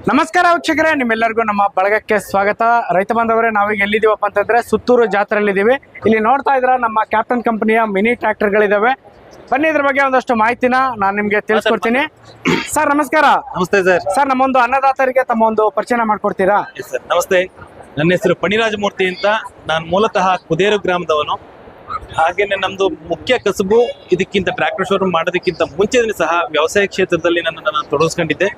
ನಮಸ್ಕಾರ ವೀಕ್ಷಕರೇ, ನಿಮ್ಮೆಲ್ಲರಿಗೂ ನಮ್ಮ ಬಳಗಕ್ಕೆ ಸ್ವಾಗತ. ರೈತ ಬಾಂಧವರೇ, ನಾವೀಗ ಎಲ್ಲಿದ್ದೀವಪ್ಪ ಅಂತಂದ್ರೆ ಸುತ್ತೂರು ಜಾತ್ರೆಯಲ್ಲಿದ್ದೀವಿ. ಇಲ್ಲಿ ನೋಡ್ತಾ ಇದ್ರ ನಮ್ಮ ಕ್ಯಾಪ್ಟನ್ ಕಂಪನಿಯ ಮಿನಿ ಟ್ರ್ಯಾಕ್ಟರ್ಗಳಿದಾವೆ. ಬನ್ನಿ ಇದ್ರ ಬಗ್ಗೆ ಒಂದಷ್ಟು ಮಾಹಿತಿನ ನಾನು ನಿಮ್ಗೆ ತಿಳಿಸ್ಕೊಡ್ತೀನಿ. ಸರ್ ನಮಸ್ಕಾರ. ನಮಸ್ತೆ ಸರ್. ಸರ್, ನಮ್ಮೊಂದು ಅನ್ನದಾತರಿಗೆ ತಮ್ಮ ಒಂದು ಪರಿಚಯ ಮಾಡ್ಕೊಡ್ತೀರಾ? ಸರ್ ನಮಸ್ತೆ, ನನ್ನ ಹೆಸರು ಪಣಿರಾಜಮೂರ್ತಿ ಅಂತ. ನಾನು ಮೂಲತಃ ಕುದೇರು ಗ್ರಾಮದವನು. ಹಾಗೇನೆ ನಮ್ದು ಮುಖ್ಯ ಕಸುಬು ಇದಕ್ಕಿಂತ ಟ್ರ್ಯಾಕ್ಟರ್ ಶೋರೂಮ್ ಮಾಡೋದಕ್ಕಿಂತ ಮುಂಚೆನೇ ಸಹ ವ್ಯವಸಾಯ ಕ್ಷೇತ್ರದಲ್ಲಿ ನನ್ನನ್ನು ತೊಡಗಿಸ್ಕೊಂಡಿದ್ದೆ.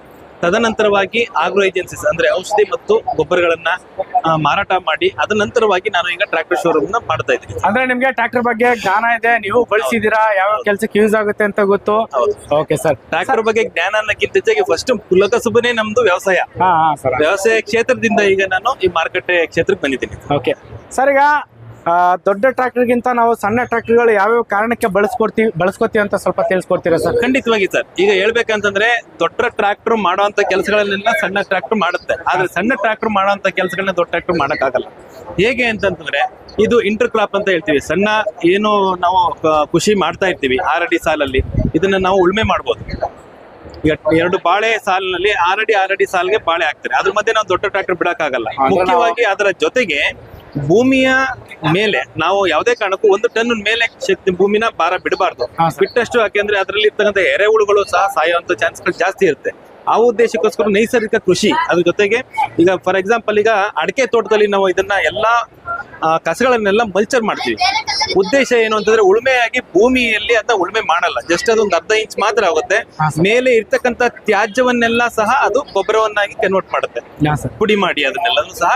ತದನಂತರವಾಗಿ ಆಗ್ರೋ ಏಜೆನ್ಸೀಸ್ ಅಂದ್ರೆ ಔಷಧಿ ಮತ್ತು ಗೊಬ್ಬರಗಳನ್ನ ಮಾರಾಟ ಮಾಡಿ ಅದ ನಂತರವಾಗಿ ನಾನು ಈಗ ಟ್ರ್ಯಾಕ್ಟರ್ ಶೋರೂಮ್ ನ ಮಾಡ್ತಾ ಇದ್ದೀನಿ. ಅಂದ್ರೆ ನಿಮ್ಗೆ ಟ್ರ್ಯಾಕ್ಟರ್ ಬಗ್ಗೆ ಜ್ಞಾನ ಇದೆ, ನೀವು ಬಳಸಿದೀರಾ, ಯಾವ ಕೆಲಸಕ್ಕೆ ಯೂಸ್ ಆಗುತ್ತೆ ಅಂತ ಗೊತ್ತು. Okay sir. ಟ್ರ್ಯಾಕ್ಟರ್ ಬಗ್ಗೆ ಜ್ಞಾನ ಅನ್ನಕ್ಕಿಂತ ಹೆಚ್ಚಾಗಿ ಫಸ್ಟ್ ಕುಲಕಸುಬನೇ ನಮ್ದು ವ್ಯವಸಾಯ. ವ್ಯವಸಾಯ ಕ್ಷೇತ್ರದಿಂದ ಈಗ ನಾನು ಈ ಮಾರುಕಟ್ಟೆ ಕ್ಷೇತ್ರಕ್ಕೆ ಬಂದಿದ್ದೀನಿ. ಓಕೆ ಸರ್, ಈಗ ದೊಡ್ಡ ಟ್ರ್ಯಾಕ್ಟರ್ಗಿಂತ ನಾವು ಸಣ್ಣ ಟ್ರ್ಯಾಕ್ಟರ್ಗಳು ಯಾವ್ಯಾವ ಕಾರಣಕ್ಕೆ ಬಳಸ್ಕೊತೀವಿ ಅಂತ ಸ್ವಲ್ಪ ತಿಳಿಸ್ಕೊಡ್ತೀರಾ ಸರ್? ಖಂಡಿತವಾಗಿ ಸರ್. ಈಗ ಹೇಳ್ಬೇಕಂತಂದ್ರೆ ದೊಡ್ಡ ಟ್ರ್ಯಾಕ್ಟರ್ ಮಾಡುವಂತ ಕೆಲಸಗಳನ್ನೆಲ್ಲ ಸಣ್ಣ ಟ್ರ್ಯಾಕ್ಟರ್ ಮಾಡುತ್ತೆ. ಆದ್ರೆ ಸಣ್ಣ ಟ್ರ್ಯಾಕ್ಟರ್ ಮಾಡುವಂತ ಕೆಲಸಗಳನ್ನ ದೊಡ್ಡ ಟ್ರ್ಯಾಕ್ಟರ್ ಮಾಡಕ್ಕಾಗಲ್ಲ. ಹೇಗೆ ಅಂತಂತಂದ್ರೆ ಇದು ಇಂಟರ್ ಕ್ರಾಪ್ ಅಂತ ಹೇಳ್ತೀವಿ. ಸಣ್ಣ ಏನು ನಾವು ಕೃಷಿ ಮಾಡ್ತಾ ಇರ್ತೀವಿ 6 ಅಡಿ ಸಾಲಲ್ಲಿ, ಇದನ್ನ ನಾವು ಉಳುಮೆ ಮಾಡ್ಬೋದು. ಈಗ 2 ಬಾಳೆ ಸಾಲಿನಲ್ಲಿ 6 ಅಡಿ ಸಾಲಿಗೆ ಬಾಳೆ ಹಾಕ್ತಾರೆ. ಅದ್ರ ಮಧ್ಯೆ ನಾವು ದೊಡ್ಡ ಟ್ರ್ಯಾಕ್ಟರ್ ಬಿಡಕ್ಕಾಗಲ್ಲ. ಮುಖ್ಯವಾಗಿ ಅದರ ಜೊತೆಗೆ ಭೂಮಿಯ ಮೇಲೆ ನಾವು ಯಾವುದೇ ಕಾರಣಕ್ಕೂ 1 ಟನ್ ಮೇಲೆ ಭೂಮಿನ ಭಾರ ಬಿಡಬಾರ್ದು. ಬಿಟ್ಟಷ್ಟು ಯಾಕೆಂದ್ರೆ ಅದರಲ್ಲಿ ಇರ್ತಕ್ಕಂಥ ಎರೆಹುಳುಗಳು ಸಹ ಸಾಯುವಂತ ಚಾನ್ಸ್ಗಳು ಜಾಸ್ತಿ ಇರುತ್ತೆ. ಆ ಉದ್ದೇಶಕ್ಕೋಸ್ಕರ ನೈಸರ್ಗಿಕ ಕೃಷಿ, ಅದ್ರ ಜೊತೆಗೆ ಈಗ ಫಾರ್ ಎಕ್ಸಾಂಪಲ್ ಈಗ ಅಡಿಕೆ ತೋಟದಲ್ಲಿ ನಾವು ಇದನ್ನ ಎಲ್ಲಾ ಕಸಗಳನ್ನೆಲ್ಲ ಮಲ್ಚರ್ ಮಾಡ್ತೀವಿ. ಉದ್ದೇಶ ಏನು ಅಂತಂದ್ರೆ ಉಳುಮೆಯಾಗಿ ಭೂಮಿಯಲ್ಲಿ ಅದನ್ನ ಉಳುಮೆ ಮಾಡಲ್ಲ, ಜಸ್ಟ್ ಅದೊಂದು ಅರ್ಧ ಇಂಚ್ ಮಾತ್ರ ಆಗುತ್ತೆ. ಮೇಲೆ ಇರ್ತಕ್ಕಂಥ ತ್ಯಾಜ್ಯವನ್ನೆಲ್ಲ ಸಹ ಅದು ಗೊಬ್ಬರವನ್ನಾಗಿ ಕನ್ವರ್ಟ್ ಮಾಡುತ್ತೆ, ಪುಡಿ ಮಾಡಿ ಅದನ್ನೆಲ್ಲನೂ ಸಹ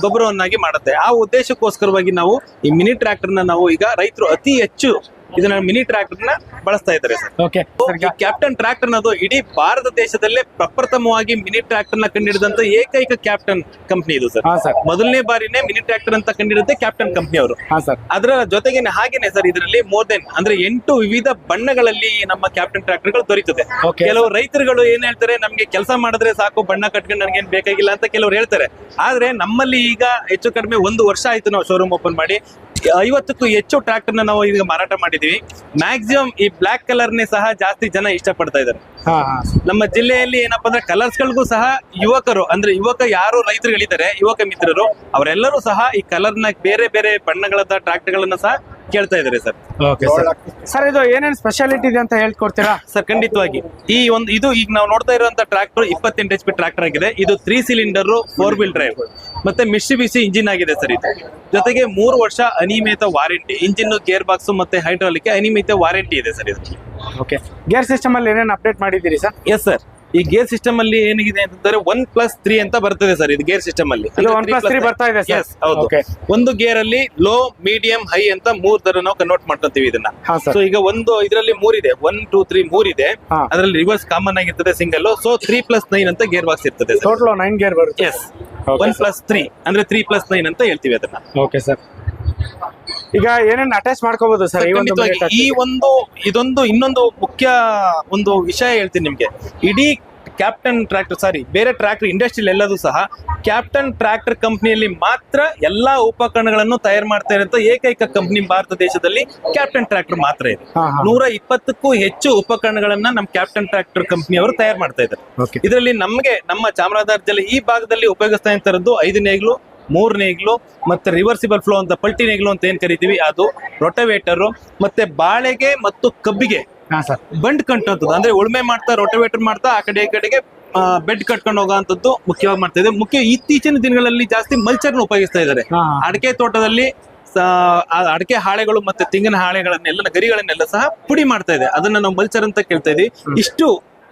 ಗೊಬ್ಬರವನ್ನಾಗಿ ಮಾಡುತ್ತೆ. ಆ ಉದ್ದೇಶಕ್ಕೋಸ್ಕರವಾಗಿ ನಾವು ಈ ಮಿನಿ ಟ್ರ್ಯಾಕ್ಟರ್ ನಾವು ಈಗ ರೈತರು ಅತಿ ಹೆಚ್ಚು ಇದನ್ನ ಮಿನಿ ಟ್ರ್ಯಾಕ್ಟರ್ ನ ಬಳಸ್ತಾ ಇದ್ದಾರೆ ಸರ್. ಓಕೆ. ಕ್ಯಾಪ್ಟನ್ ಟ್ರ್ಯಾಕ್ಟರ್ ಅನ್ನೋದು ಇಡೀ ಭಾರತ ದೇಶದಲ್ಲೇ ಪ್ರಪ್ರಥಮವಾಗಿ ಮಿನಿ ಟ್ರ್ಯಾಕ್ಟರ್ ನ ಕಂಡಿಡಿದಂತ ಏಕೈಕ ಕ್ಯಾಪ್ಟನ್ ಕಂಪನಿ ಇದು ಸರ್. ಮೊದಲನೇ ಬಾರಿನೇ ಮಿನಿ ಟ್ರ್ಯಾಕ್ಟರ್ ಅಂತ ಕಂಡಿಡಿದ್ದೆ ಕ್ಯಾಪ್ಟನ್ ಕಂಪನಿ ಅವರು. ಅದರ ಜೊತೆಗೆ ಹಾಗೇನೆ ಸರ್, ಇದರಲ್ಲಿ ಮೋರ್ ದೆನ್ ಅಂದ್ರೆ 8 ವಿವಿಧ ಬಣ್ಣಗಳಲ್ಲಿ ನಮ್ಮ ಕ್ಯಾಪ್ಟನ್ ಟ್ರ್ಯಾಕ್ಟರ್ ಗಳು ದೊರೀತದೆ. ಕೆಲವು ರೈತರುಗಳು ಏನ್ ಹೇಳ್ತಾರೆ, ನಮ್ಗೆ ಕೆಲಸ ಮಾಡಿದ್ರೆ ಸಾಕು, ಬಣ್ಣ ಕಟ್ಕೊಂಡು ನನಗೇನ್ ಬೇಕಾಗಿಲ್ಲ ಅಂತ ಕೆಲವರು ಹೇಳ್ತಾರೆ. ಆದ್ರೆ ನಮ್ಮಲ್ಲಿ ಈಗ ಹೆಚ್ಚು ಕಡಿಮೆ 1 ವರ್ಷ ಆಯ್ತು ನಾವು ಶೋರೂಮ್ ಓಪನ್ ಮಾಡಿ. 50ಕ್ಕೂ ಹೆಚ್ಚು ಟ್ರ್ಯಾಕ್ಟರ್ ನಾವು ಈಗ ಮಾರಾಟ ಮಾಡಿದೀವಿ. ಮ್ಯಾಕ್ಸಿಮಮ್ ಈ ಬ್ಲಾಕ್ ಕಲರ್ ನೇ ಸಹ ಜಾಸ್ತಿ ಜನ ಇಷ್ಟಪಡ್ತಾ ಇದ್ದಾರೆ. ನಮ್ಮ ಜಿಲ್ಲೆಯಲ್ಲಿ ಏನಪ್ಪಾ ಅಂದ್ರೆ ಕಲರ್ಸ್ ಗಳಿಗೂ ಸಹ ಯುವಕರು ಅಂದ್ರೆ ಯಾರು ರೈತರುಗಳಿದ್ದಾರೆ, ಯುವಕ ಮಿತ್ರರು, ಅವರೆಲ್ಲರೂ ಸಹ ಈ ಕಲರ್ ನ ಬೇರೆ ಬೇರೆ ಬಣ್ಣಗಳದ ಟ್ರ್ಯಾಕ್ಟರ್ ಗಳನ್ನ ಸಹ ಕೇಳ್ತಾ ಇದ್ದಾರೆ ಸರ್. ಸರ್, ಇದು ಏನೇನು ಸ್ಪೆಷಾಲಿಟಿ ಇದೆ ಅಂತ ಹೇಳ್ಕೊಡ್ತೀರಾ? ಸರ್ ಖಂಡಿತವಾಗಿ. ಇದು ಈಗ ನಾವು ನೋಡ್ತಾ ಇರುವಂತ ಟ್ರ್ಯಾಕ್ಟರ್ 28 HP ಟ್ರ್ಯಾಕ್ಟರ್ ಆಗಿದೆ. ಇದು 3 ಸಿಲಿಂಡರ್ 4 ವೀಲ್ ಡ್ರೈವ್ ಮತ್ತೆ ಮಿಶ್ರಿಬಿಸಿ ಇಂಜಿನ್ ಆಗಿದೆ ಸರ್. ಇದು ಜೊತೆಗೆ 3 ವರ್ಷ ಅನಿಯಮಿತ ವಾರಂಟಿ, ಇಂಜಿನ್, ಗೇರ್ ಬಾಕ್ಸ್ ಮತ್ತೆ ಹೈಡ್ರಾಲಿಕ್ ಅನಿಯಮಿತ ವಾರಂಟಿ ಇದೆ ಸರ್ ಇದು. ಓಕೆ. ಗೇರ್ ಸಿಸ್ಟಮ್ ಅಲ್ಲಿ ಏನೇನು ಅಪ್ಡೇಟ್ ಮಾಡಿದ್ದೀರಿ ಸರ್? Yes sir. ಈ ಗೇರ್ ಸಿಸ್ಟಮ್ ಅಲ್ಲಿ ಏನಿದೆ ಅಂತಂದ್ರೆ 1+3 ಅಂತ ಬರ್ತದೆ ಸರ್. ಇದು ಗೇರ್ ಸಿಸ್ಟಮ್ ಅಲ್ಲಿ 1+3 ಬರ್ತಾ ಇದೆ ಸರ್. ಹೌದು. ಒಂದು ಗೇರ್ ಅಲ್ಲಿ ಲೋ, ಮೀಡಿಯಂ, ಹೈ ಅಂತ 3 ತರ ನಾವು ಕನ್ವರ್ಟ್ ಮಾಡ್ಕೊಂತೀವಿ ಇದನ್ನ. ಸೊ ಈಗ ಒಂದು ಇದರಲ್ಲಿ 3 ಇದೆ, 1 2 3 3 ಇದೆ. ಅದರಲ್ಲಿ ರಿವರ್ಸ್ ಕಾಮನ್ ಆಗಿರ್ತದೆ, ಸಿಂಗಲ್. ಸೊ 3+9 ಅಂತ ಗೇರ್ ಬಾಕ್ಸ್ ಇರ್ತದೆ. ಟೋಟಲ್ 9 ಗೇರ್ ಬರುತ್ತೆ. ಎಸ್. 1+3 ಅಂದ್ರೆ 3+9 ಅಂತ ಹೇಳ್ತೀವಿ ಅದನ್ನ. Okay sir. ಈಗ ಏನೇನು ಅಟ್ಯಾಚ್ ಮಾಡ್ಕೋಬಹುದು ಸರ್? ಇದೊಂದು ಇನ್ನೊಂದು ಮುಖ್ಯ ಒಂದು ವಿಷಯ ಹೇಳ್ತೀನಿ ನಿಮ್ಗೆ. ಇಡೀ ಕ್ಯಾಪ್ಟನ್ ಟ್ರ್ಯಾಕ್ಟರ್ ಬೇರೆ ಟ್ರ್ಯಾಕ್ಟರ್ ಇಂಡಸ್ಟ್ರಿಯಲ್ ಎಲ್ಲದೂ ಸಹ ಕ್ಯಾಪ್ಟನ್ ಟ್ರ್ಯಾಕ್ಟರ್ ಕಂಪನಿಯಲ್ಲಿ ಮಾತ್ರ ಎಲ್ಲಾ ಉಪಕರಣಗಳನ್ನು ತಯಾರು ಮಾಡ್ತಾ ಇರುವಂತ ಏಕೈಕ ಕಂಪನಿ ಭಾರತ ದೇಶದಲ್ಲಿ ಕ್ಯಾಪ್ಟನ್ ಟ್ರ್ಯಾಕ್ಟರ್ ಮಾತ್ರ ಇದೆ. 120ಕ್ಕೂ ಹೆಚ್ಚು ಉಪಕರಣಗಳನ್ನ ನಮ್ಮ ಕ್ಯಾಪ್ಟನ್ ಟ್ರ್ಯಾಕ್ಟರ್ ಕಂಪನಿ ಅವರು ತಯಾರು ಮಾಡ್ತಾ ಇದ್ದಾರೆ. ಇದರಲ್ಲಿ ನಮ್ಮ ಚಾಮರಾಜನಗರ ಜಿಲ್ಲೆ ಈ ಭಾಗದಲ್ಲಿ ಉಪಯೋಗಿಸ್ತಾ ಇರೋದು 5 ನೇಗ್ಲು, 3 ನೇಗ್ಲು ಮತ್ತೆ ರಿವರ್ಸಿಬಲ್ ಫ್ಲೋ ಅಂತ ಪಲ್ಟಿ ನೇಗ್ಲು ಅಂತ ಏನ್ ಕರಿತೀವಿ ಅದು, ರೊಟವೇಟರ್ ಮತ್ತೆ ಬಾಳೆಗೆ ಮತ್ತು ಕಬ್ಬಿಗೆ ಬಂಡ್ ಕಟ್ಟುವಂಥದ್ದು. ಅಂದ್ರೆ ಉಳುಮೆ ಮಾಡ್ತಾ ರೊಟವೇಟರ್ ಮಾಡ್ತಾ ಆ ಕಡೆ ಈ ಕಡೆಗೆ ಬೆಡ್ ಕಟ್ಕೊಂಡು ಹೋಗುವಂತದ್ದು ಮುಖ್ಯವಾಗಿ ಮಾಡ್ತಾ ಇದೆ. ಇತ್ತೀಚಿನ ದಿನಗಳಲ್ಲಿ ಜಾಸ್ತಿ ಮಲ್ಚರ್ನ ಉಪಯೋಗಿಸ್ತಾ ಇದ್ದಾರೆ. ಅಡಿಕೆ ತೋಟದಲ್ಲಿ ಅಡಿಕೆ ಹಾಳೆಗಳು ಮತ್ತೆ ತೆಂಗಿನ ಹಾಳೆಗಳನ್ನೆಲ್ಲ, ಗರಿಗಳನ್ನೆಲ್ಲ ಸಹ ಪುಡಿ ಮಾಡ್ತಾ ಇದೆ. ಅದನ್ನ ನಾವು ಮಲ್ಚರ್ ಅಂತ ಕೇಳ್ತಾ ಇದೀವಿ. ಇಷ್ಟು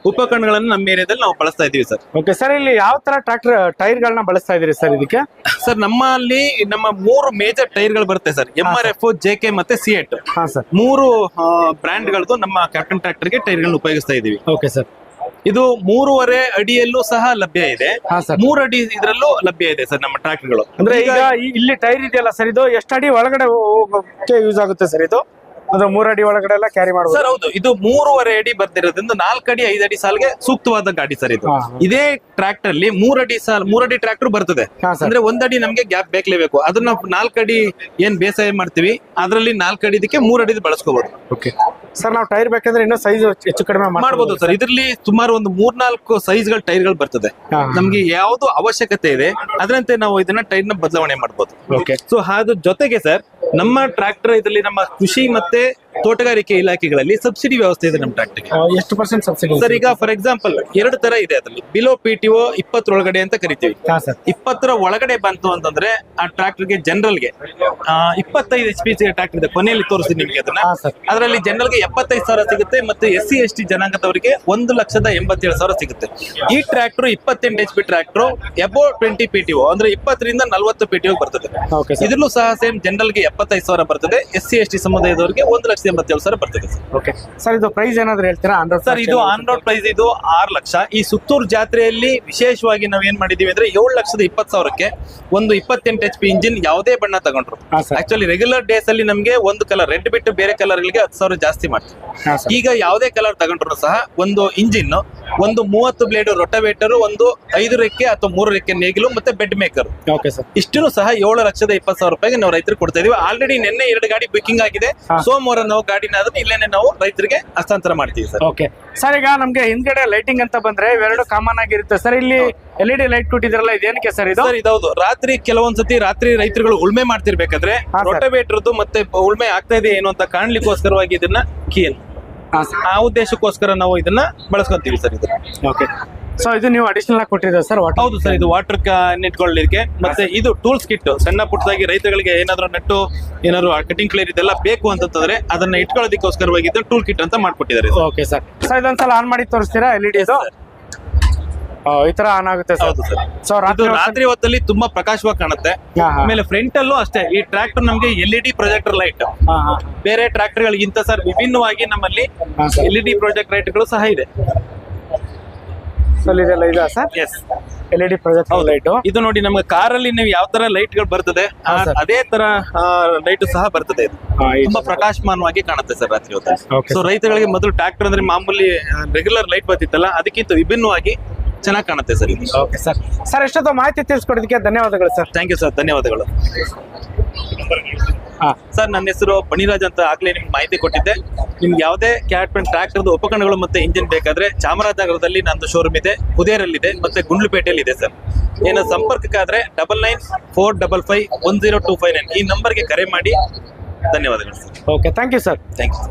ಉಪಕರಣಗಳನ್ನು ನಮ್ಮ ಏರಿಯಾದಲ್ಲಿ ನಾವು ಬಳಸ್ತಾ ಇದೀವಿ ಸರ್. ಓಕೆ ಸರ್, ಇಲ್ಲಿ ಯಾವ ತರ ಟ್ರ್ಯಾಕ್ಟರ್ ಟೈರ್ ಗಳನ್ನ ಬಳಸ್ತಾ ಇದೀರಿ ಸರ್ ಇದಕ್ಕೆ? ಸರ್ ನಮ್ಮಲ್ಲಿ 3 ಮೇಜರ್ ಟೈರ್ ಗಳು ಬರುತ್ತೆ ಸರ್. MRF, JK ಮತ್ತೆ ಸಿಯೆಟ್. 3 ಬ್ರ್ಯಾಂಡ್ ಗಳದ್ದು ನಮ್ಮ ಕ್ಯಾಪ್ಟನ್ ಟ್ರ್ಯಾಕ್ಟರ್ ಗೆ ಟೈರ್ ಗಳನ್ನ ಉಪಯೋಗಿಸ್ತಾ ಇದೀವಿ. Okay sir. ಇದು 3.5 ಅಡಿಯಲ್ಲೂ ಸಹ ಲಭ್ಯ ಇದೆ, 3 ಅಡಿ ಇದರಲ್ಲೂ ಲಭ್ಯ ಇದೆ ಸರ್ ನಮ್ಮ ಟ್ರ್ಯಾಕ್ಟರ್ ಗಳು. ಅಂದ್ರೆ ಈಗ ಇಲ್ಲಿ ಟೈರ್ ಇದೆಯಲ್ಲ ಸರ್, ಇದು ಎಷ್ಟು ಅಡಿ ಒಳಗಡೆ ಹೋಗೋಕೆ ಯೂಸ್ ಆಗುತ್ತೆ ಸರ್? ಇದು ಅದು 3 ಅಡಿ ಒಳಗಡೆ ಎಲ್ಲ ಕ್ಯಾರಿ ಮಾಡಬಹುದು ಸರ್. ಹೌದು, ಇದು 3.5 ಅಡಿ ಬರ್ತಿರೋದ್ರಿಂದ 4 ಅಡಿ 5 ಅಡಿ ಸಾಲಿಗೆ ಸೂಕ್ತವಾದ ಗಾಡಿ ಸರ್ ಇದು. ಇದೇ ಟ್ರ್ಯಾಕ್ಟರ್ ಅಲ್ಲಿ 3 ಅಡಿ ಟ್ರ್ಯಾಕ್ಟರ್ ಬರ್ತದೆ. ಅಂದ್ರೆ 1 ಅಡಿ ನಮ್ಗೆ ಗ್ಯಾಪ್ ಬೇಕಲೇಬೇಕು. ಅದನ್ನ 4 ಅಡಿ ಏನ್ ಬೇಸಾಯ ಮಾಡ್ತೀವಿ ಅದರಲ್ಲಿ 4 ಅಡಿ ಇದಕ್ಕೆ 3 ಅಡಿ ಬಳಸ್ಕೋಬಹುದು. ಓಕೆ. ಸರ್ ನಾವು ಟೈರ್ ಬೇಕಂದ್ರೆ ಇನ್ನೂ ಸೈಜ್ ಹೆಚ್ಚು ಕಡಿಮೆ ಮಾಡ್ಬೋದು ಸರ್. ಇದರಲ್ಲಿ ಸುಮಾರು ಒಂದು 3-4 ಸೈಜ್ಗಳ ಟೈರ್ಗಳು ಬರ್ತದೆ. ಹಾ. ನಮ್ಗೆ ಯಾವ್ದು ಅವಶ್ಯಕತೆ ಇದೆ ಅದರಂತೆ ನಾವು ಇದನ್ನ ಟೈರ್ನ ಬದಲಾವಣೆ ಮಾಡ್ಬೋದು. ಓಕೆ. ಸೊ ಅದ್ರ ಜೊತೆಗೆ ಸರ್ ನಮ್ಮ ಟ್ರಾಕ್ಟರ್ ಇದರಲ್ಲಿ ನಮ್ಮ ಕೃಷಿ ಮತ್ತೆ ತೋಟಗಾರಿಕೆ ಇಲಾಖೆಗಳಲ್ಲಿ ಸಬ್ಸಿಡಿ ವ್ಯವಸ್ಥೆ ಇದೆ ನಮ್ಮ ಟ್ರಾಕ್ಟರ್ಗೆ. ಎಷ್ಟು ಪರ್ಸೆಂಟ್ ಸಬ್ಸಿಡಿ ಸರ್ ಈಗ ಫಾರ್ ಎಕ್ಸಾಂಪಲ್ 2 ತರ ಇದೆ ಅದರಲ್ಲಿ. ಬಿಲೋ PTO 20 ಒಳಗಡೆ ಅಂತ ಕರಿತೀವಿ. ಹಾ ಸರ್. 20 ಒಳಗಡೆ ಬಂತು ಅಂತಂದ್ರೆ ಆ ಟ್ರಾಕ್ಟರ್ಗೆ ಜನರಲ್ಗೆ 25 HP ಟ್ರಾಕ್ಟರ್ ಇದೆ, ಕೊನೆಯಲ್ಲಿ ತೋರಿಸ್ತೀನಿ ನಿಮಗೆ ಅದನ್ನ. ಹಾ ಸರ್. ಅದರಲ್ಲಿ ಜನರಲ್ಗೆ 75,000 ಸಿಗುತ್ತೆ ಮತ್ತೆ SC/ST ಜನಾಂಗದವರಿಗೆ 1,87,000 ಸಿಗುತ್ತೆ. ಈ tractor 28 HP tractor above 20 PTO ಅಂದ್ರೆ 20 ರಿಂದ 40 PTO ಬರ್ತದೆ. Okay sir. ಇದರಲ್ಲೂ ಸಹ ಸೇಮ್ ಜನರಲ್ಗೆ 75,000 ಬರ್ತದೆ, SC/ST ಸಮುದಾಯದವರಿಗೆ 1,87,000 ಬರ್ತದೆ ಸರ್. ಓಕೆ ಸರ್, ಇದು ಪ್ರೈಸ್ ಏನಾದ್ರು ಹೇಳ್ತೀರಾ? ಸರ್ ಇದು ಆನ್ ರೋಡ್ ಪ್ರೈಸ್ ಇದು 6 ಲಕ್ಷ. ಈ ಸುತ್ತೂರು ಜಾತ್ರೆಯಲ್ಲಿ ವಿಶೇಷವಾಗಿ ನಾವ್ ಏನ್ ಮಾಡಿದೀವಿ ಅಂದ್ರೆ 7,20,000ಕ್ಕೆ ಒಂದು 28 HP ಇಂಜಿನ್ ಯಾವುದೇ ಬಣ್ಣ ತಗೊಂಡ್ರು. ಹಾ ಸರ್. ಆಕ್ಚುಲಿ ರೆಗ್ಯುಲರ್ ಡೇಸ್ ಅಲ್ಲಿ ನಮಗೆ ಒಂದು ಕಲರ್ ರೆಡ್ ಬಿಟ್ಟು ಬೇರೆ ಕಲರ್ ಗಳಿಗೆ 10,000 ಜಾಸ್ತಿ ಮಾಡ್ತೀವಿ. ಹಾ ಸರ್. ಈಗ ಯಾವುದೇ ಕಲರ್ ತಗೊಂಡ್ರು ಸಹ ಒಂದು ಇಂಜಿನ್, ಒಂದು 30 ಬ್ಲೇಡ್ ರೊಟವೇಟರ್, ಒಂದು 5 ರೆಕ್ಕೆ ಅಥವಾ 3 ರೆಕ್ಕೆ ನೇಗಿಲು ಮತ್ತೆ ಬೆಡ್ ಮೇಕರ್, ಓಕೆ ಸರ್. ಇಷ್ಟನ್ನು ಸಹ 7,20,000 ರೂಪಾಯಿಗೆ ನಾವು ರೈತರಿಗೆ ಕೊಡ್ತಾ ಇದೀವಿ. ಆಲ್ರೆಡಿ ನಿನ್ನೆ 2 ಗಾಡಿ ಬುಕಿಂಗ್ ಆಗಿದೆ. ಸೋಮವಾರ ನಾವು ಗಾಡಿನ ಅದನ್ನ ಇಲ್ಲೇನೆ ನಾವು ರೈತರಿಗೆ ಹಸ್ತಾಂತರ ಮಾಡ್ತೀವಿ ಸರ್. ಓಕೆ ಸರ್, ಈಗ ನಮ್ಗೆ ಹಿಂದ್ಗಡೆ ಲೈಟಿಂಗ್ ಅಂತ ಬಂದ್ರೆ ಇವೆರಡು ಕಾಮನ್ ಆಗಿರುತ್ತೆ ಸರ್. ಇಲ್ಲಿ LED ಲೈಟ್ ಕೊಟ್ಟಿದ್ರಲ್ಲ, ಇದೇನಕ್ಕೆ ಸರ್ ಇದು? ಸರ್ ಇದೌದು, ರಾತ್ರಿ ಕೆಲವೊಂದ್ಸತಿ ರಾತ್ರಿ ರೈತರುಗಳು ಉಳ್ಮೆ ಮಾಡ್ತಿರ್ಬೇಕಾದ್ರೆ ಹಾ, ಸರ್. ರೊಟವೇಟರ್ದು ಮತ್ತೆ ಉಳ್ಮೆ ಆಗ್ತಾ ಇದೆ ಏನು ಅಂತ ಕಾಣ್ಲಿಕ್ಕೋಸ್ಕರವಾಗಿ ಇದನ್ನ ಕೀಲ್ ಹಾ ಸರ್. ಆ ಉದ್ದೇಶಕ್ಕೋಸ್ಕರ ನಾವು ಇದನ್ನ ಬಳಸ್ಕೊಂತೀವಿ ಸರ್. ಇದು ಓಕೆ. ಸೊ ಇದು ನೀವು ಅಡಿಷನಲ್ ಆಗಿ ಕೊಟ್ಟಿದ್ದೀರಾ ಸರ್? ಹೌದು ಸರ್, ಇದು ವಾಟರ್ ಇಟ್ಕೊಳ್ಳಲಿಕ್ಕೆ ಮತ್ತೆ ಇದು ಟೂಲ್ಸ್ ಕಿಟ್. ಸಣ್ಣ ಪುಟ್ಟದಾಗಿ ರೈತರಿಗೆ ಏನಾದ್ರು ನಟ್ಟು ಏನಾದ್ರು ಕಟಿಂಗ್ ಕ್ಲಿಯರ್ ಇದೆಲ್ಲ ಬೇಕು ಅಂತಂದ್ರೆ ಅದನ್ನ ಇಟ್ಕೊಳ್ಳೋದಕ್ಕೋಸ್ಕರವಾಗಿ ಟೂಲ್ ಕಿಟ್ ಅಂತ ಮಾಡ್ಕೊಟ್ಟಿದ್ದಾರೆ. Okay sir. ಸೊ ಇದೊಂದ್ಸಲ ಆನ್ ಮಾಡಿ ತೋರಿಸ್ತೀರಾ LED ಇದು? ಈ ತರ ಆನ್ ಆಗುತ್ತೆ ಸರ್. ಹೌದು ಸರ್. ಸೊ ರಾತ್ರಿ ಹೊತ್ತಲ್ಲಿ ತುಂಬಾ ಪ್ರಕಾಶವಾಗಿ ಕಾಣುತ್ತೆ. ಆಮೇಲೆ ಫ್ರಂಟ್ ಅಲ್ಲೂ ಅಷ್ಟೇ, ಈ ಟ್ರಾಕ್ಟರ್ ನಮಗೆ LED ಪ್ರೊಜೆಕ್ಟರ್ ಲೈಟ್ ಬೇರೆ ಟ್ರಾಕ್ಟರ್ ಗಳಿಗಿಂತ ಸರ್ ವಿಭಿನ್ನವಾಗಿ ನಮ್ಮಲ್ಲಿ LED ಪ್ರೊಜೆಕ್ಟ್ ಲೈಟ್ಗಳು ಸಹ ಇದೆ. ಇದೆಲ್ಲ ಇದೆ sir? Yes, LED project light. ಇದು ನೋಡಿ ನಮ್ಗೆ ಕಾರಲ್ಲಿ ನೀವು ಯಾವ ತರ ಲೈಟ್ ಗಳು ಬರ್ತದೆ ಅದೇ ತರ ಲೈಟ್ ಸಹ ಬರ್ತದೆ. ಇದು ತುಂಬಾ ಪ್ರಕಾಶಮಾನವಾಗಿ ಕಾಣುತ್ತೆ ಸರ್ ರಾತ್ರಿ ಹೊತ್ತು. ಸೊ ರೈತಗಳಿಗೆ ಮೊದಲು ಟ್ರಾಕ್ಟರ್ ಅಂದ್ರೆ ಮಾಮೂಲಿ ರೆಗ್ಯುಲರ್ ಲೈಟ್ ಬರ್ತಿತ್ತಲ್ಲ, ಅದಕ್ಕಿಂತ ವಿಭಿನ್ನವಾಗಿ ಚೆನ್ನಾಗಿ ಕಾಣುತ್ತೆ ಸರ್ ಇದು. Okay sir. ಸರ್ ಎಷ್ಟೊತ್ತು ಮಾಹಿತಿ ತಿಳಿಸ್ಕೊಡೋದಕ್ಕೆ ಧನ್ಯವಾದಗಳು ಸರ್. ಥ್ಯಾಂಕ್ ಯು ಸರ್, ಧನ್ಯವಾದಗಳು. ಸರ್ ನನ್ನ ಹೆಸರು ಬಣಿರಾಜ್ ಅಂತ, ಆಗ್ಲೇ ನಿಮ್ಗೆ ಮಾಹಿತಿ ಕೊಟ್ಟಿದ್ದೆ. ನಿಮ್ಗೆ ಯಾವುದೇ ಕ್ಯಾಟ್ಮೆಂಟ್ ಟ್ರಾಕ್ಟರ್ದು ಉಪಕರಣಗಳು ಮತ್ತೆ ಇಂಜಿನ್ ಬೇಕಾದ್ರೆ ಚಾಮರಾಜನಗರದಲ್ಲಿ ನಂದು ಶೋರೂಮ್ ಇದೆ, ಕುದೇರಲ್ಲಿದೆ ಮತ್ತೆ ಗುಂಡ್ಲುಪೇಟೆಯಲ್ಲಿ ಇದೆ ಸರ್. ಏನೋ ಸಂಪರ್ಕಕ್ಕಾದ್ರೆ 9945510259 ಈ ನಂಬರ್ಗೆ ಕರೆ ಮಾಡಿ. ಧನ್ಯವಾದಗಳು sir. Okay, thank you sir. Thank you.